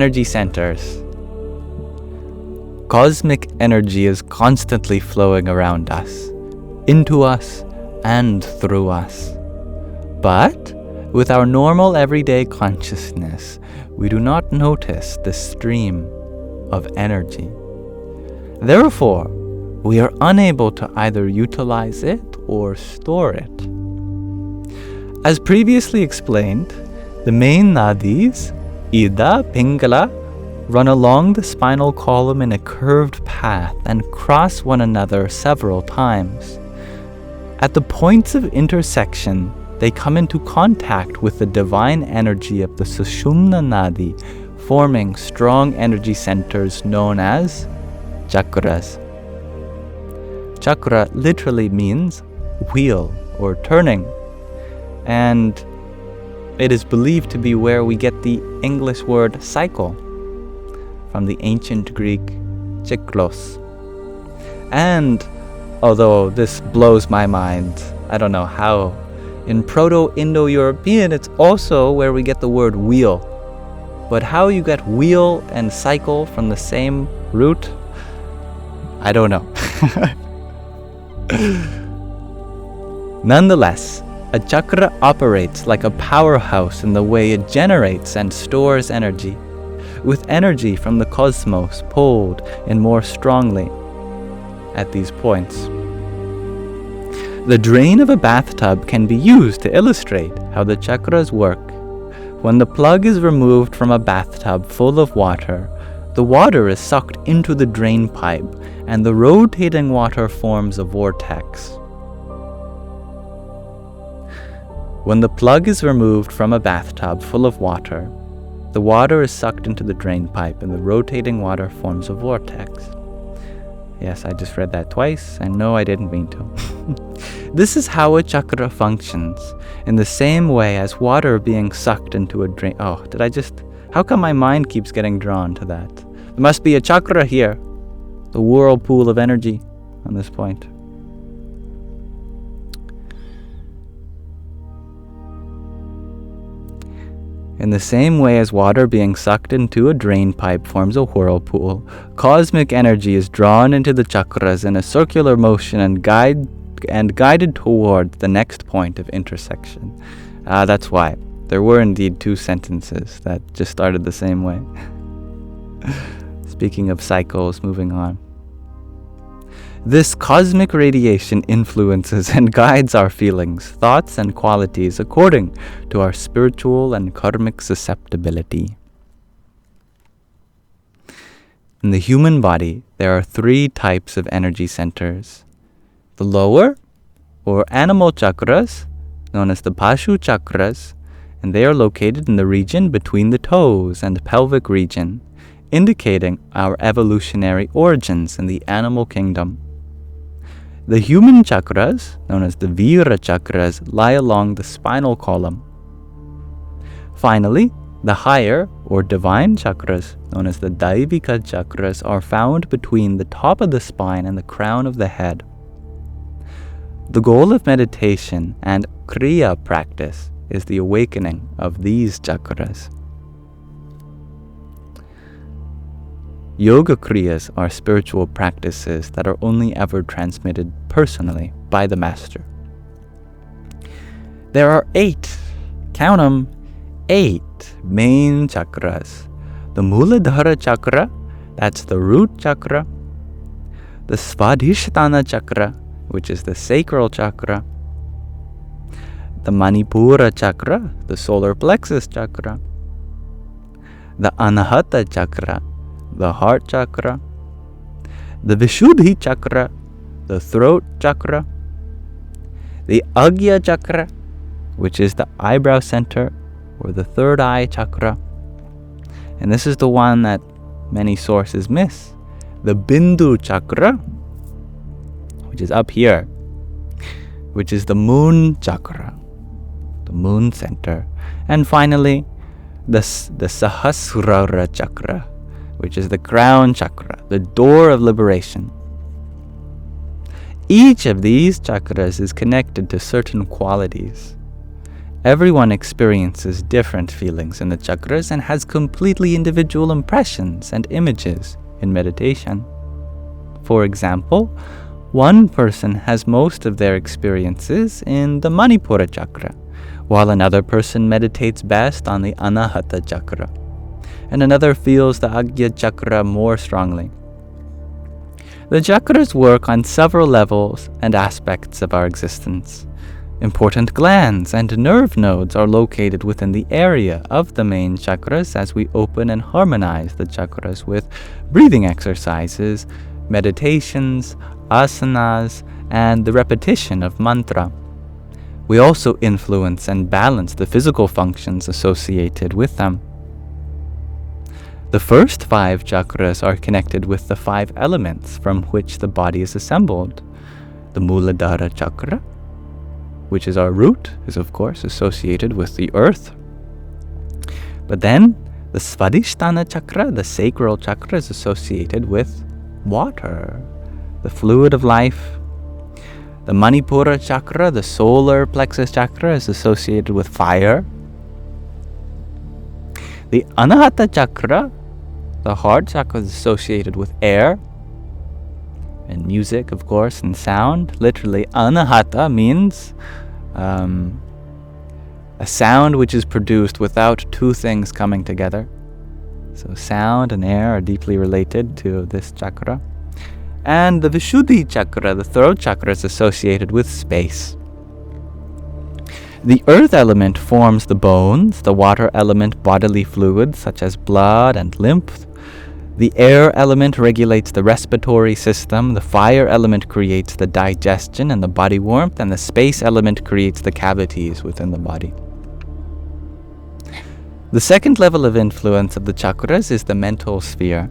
Energy centers. Cosmic energy is constantly flowing around us, into us, and through us. But with our normal everyday consciousness, we do not notice the stream of energy. Therefore, we are unable to either utilize it or store it. As previously explained, the main nadis, Ida, Pingala, run along the spinal column in a curved path and cross one another several times. At the points of intersection, they come into contact with the divine energy of the Sushumna Nadi, forming strong energy centers known as chakras. Chakra literally means wheel or turning, and it is believed to be where we get the English word cycle from the ancient Greek chiklos. And although this blows my mind, I don't know how, in Proto-Indo-European it's also where we get the word wheel. But how you get wheel and cycle from the same root, I don't know. Nonetheless, a chakra operates like a powerhouse in the way it generates and stores energy, with energy from the cosmos pulled in more strongly at these points. The drain of a bathtub can be used to illustrate how the chakras work. When the plug is removed from a bathtub full of water, the water is sucked into the drain pipe, and the rotating water forms a vortex. When the plug is removed from a bathtub full of water, the water is sucked into the drain pipe and the rotating water forms a vortex. Yes, I just read that twice, and no, I didn't mean to. This is how a chakra functions, in the same way as water being sucked into a drain. How come my mind keeps getting drawn to that? There must be a chakra here, the whirlpool of energy on this point. In the same way as water being sucked into a drain pipe forms a whirlpool, cosmic energy is drawn into the chakras in a circular motion and guided toward the next point of intersection. That's why. There were indeed two sentences that just started the same way. Speaking of cycles, moving on. This cosmic radiation influences and guides our feelings, thoughts, and qualities according to our spiritual and karmic susceptibility. In the human body, there are 3 types of energy centers. The lower, or animal chakras, known as the Pashu chakras, and they are located in the region between the toes and pelvic region, indicating our evolutionary origins in the animal kingdom. The human chakras, known as the Vira chakras, lie along the spinal column. Finally, the higher or divine chakras, known as the Daivika chakras, are found between the top of the spine and the crown of the head. The goal of meditation and Kriya practice is the awakening of these chakras. Yoga Kriyas are spiritual practices that are only ever transmitted personally by the master. There are 8, count them, 8 main chakras. The Muladhara chakra, that's the root chakra. The Svadhisthana chakra, which is the sacral chakra. The Manipura chakra, the solar plexus chakra. The Anahata chakra, the heart chakra. The Vishuddhi chakra, the throat chakra. The Agya chakra, which is the eyebrow center or the third eye chakra. And this is the one that many sources miss. The Bindu chakra, which is up here, which is the moon chakra, the moon center. And finally, the Sahasrara chakra, which is the crown chakra, the door of liberation. Each of these chakras is connected to certain qualities. Everyone experiences different feelings in the chakras and has completely individual impressions and images in meditation. For example, one person has most of their experiences in the Manipura chakra, while another person meditates best on the Anahata chakra, and another feels the Agya chakra more strongly. The chakras work on several levels and aspects of our existence. Important glands and nerve nodes are located within the area of the main chakras as we open and harmonize the chakras with breathing exercises, meditations, asanas, and the repetition of mantra. We also influence and balance the physical functions associated with them. The first 5 chakras are connected with the 5 elements from which the body is assembled. The Muladhara chakra, which is our root, is of course associated with the earth. But then, the Svadhisthana chakra, the sacral chakra, is associated with water, the fluid of life. The Manipura chakra, the solar plexus chakra, is associated with fire. The Anahata chakra, the heart chakra, is associated with air and music, of course, and sound. Literally, Anahata means a sound which is produced without 2 things coming together. So sound and air are deeply related to this chakra. And the Vishuddhi chakra, the throat chakra, is associated with space. The earth element forms the bones, the water element bodily fluids such as blood and lymph. The air element regulates the respiratory system, the fire element creates the digestion and the body warmth, and the space element creates the cavities within the body. The second level of influence of the chakras is the mental sphere.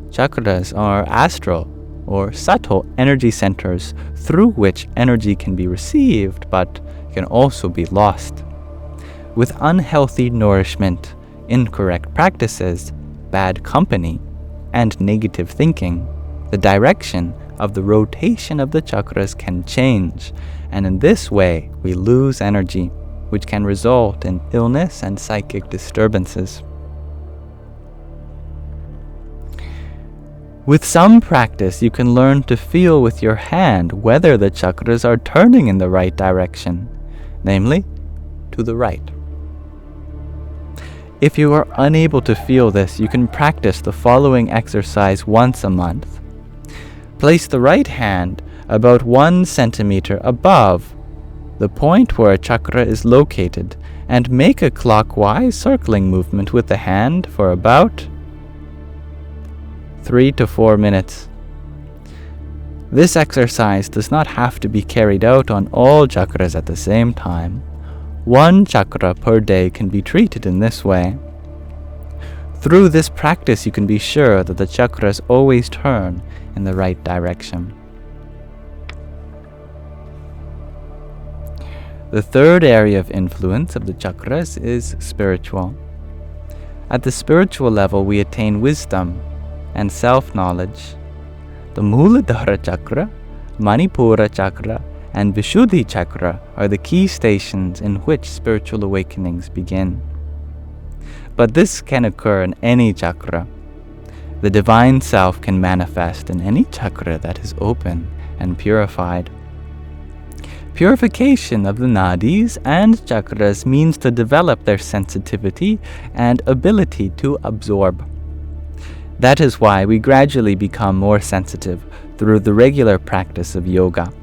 Chakras are astral or subtle energy centers through which energy can be received but can also be lost. With unhealthy nourishment, incorrect practices, bad company, and negative thinking, the direction of the rotation of the chakras can change, and in this way we lose energy, which can result in illness and psychic disturbances. With some practice, you can learn to feel with your hand whether the chakras are turning in the right direction, namely, to the right. If you are unable to feel this, you can practice the following exercise once a month. Place the right hand about 1 centimeter above the point where a chakra is located and make a clockwise circling movement with the hand for about 3 to 4 minutes. This exercise does not have to be carried out on all chakras at the same time. 1 chakra per day can be treated in this way. Through this practice, you can be sure that the chakras always turn in the right direction. The third area of influence of the chakras is spiritual. At the spiritual level, we attain wisdom and self-knowledge. The Muladhara chakra, Manipura chakra, and Vishuddhi chakra are the key stations in which spiritual awakenings begin. But this can occur in any chakra. The divine self can manifest in any chakra that is open and purified. Purification of the nadis and chakras means to develop their sensitivity and ability to absorb. That is why we gradually become more sensitive through the regular practice of yoga.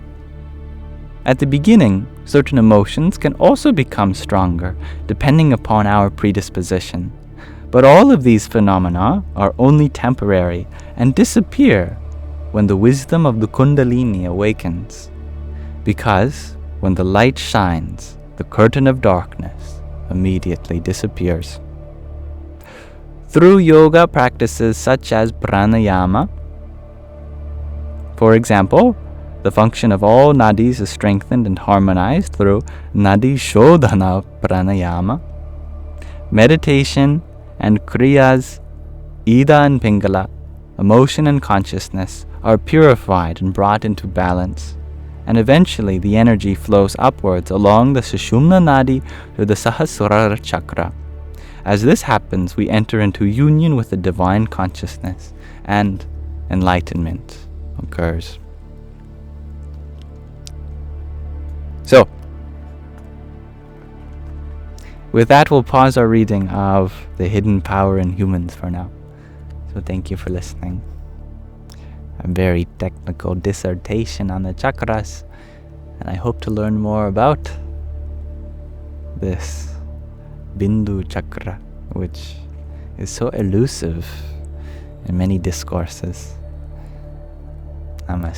At the beginning, certain emotions can also become stronger, depending upon our predisposition. But all of these phenomena are only temporary and disappear when the wisdom of the Kundalini awakens. Because when the light shines, the curtain of darkness immediately disappears. Through yoga practices such as pranayama, for example, the function of all nadis is strengthened and harmonized through nadi shodhana pranayama. Meditation and kriyas, ida and pingala, emotion and consciousness, are purified and brought into balance, and eventually the energy flows upwards along the Sushumna Nadi to the Sahasrara Chakra. As this happens, we enter into union with the divine consciousness, and enlightenment occurs. So, with that, we'll pause our reading of The Hidden Power in Humans for now. So thank you for listening. A very technical dissertation on the chakras, and I hope to learn more about this Bindu chakra, which is so elusive in many discourses. Namaste.